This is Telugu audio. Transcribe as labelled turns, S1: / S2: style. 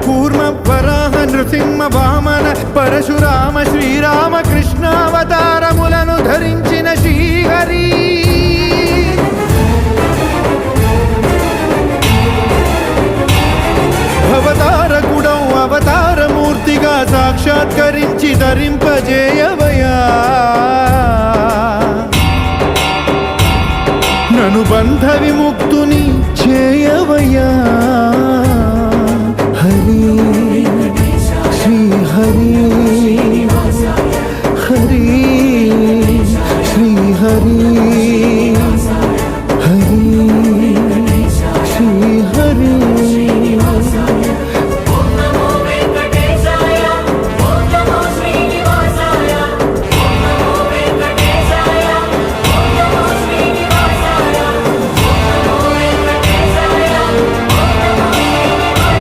S1: కూర్మ వరాహ నృసింహ వామన పరశురామ శ్రీరామ కృష్ణావతారములను ధరించిన శ్రీహరి అవతారకుడౌ అవతారమూర్తిగా సాక్షాత్కరించి ధరింపజేయవయా నను బంధ విముక్తుని చేయవయ్యా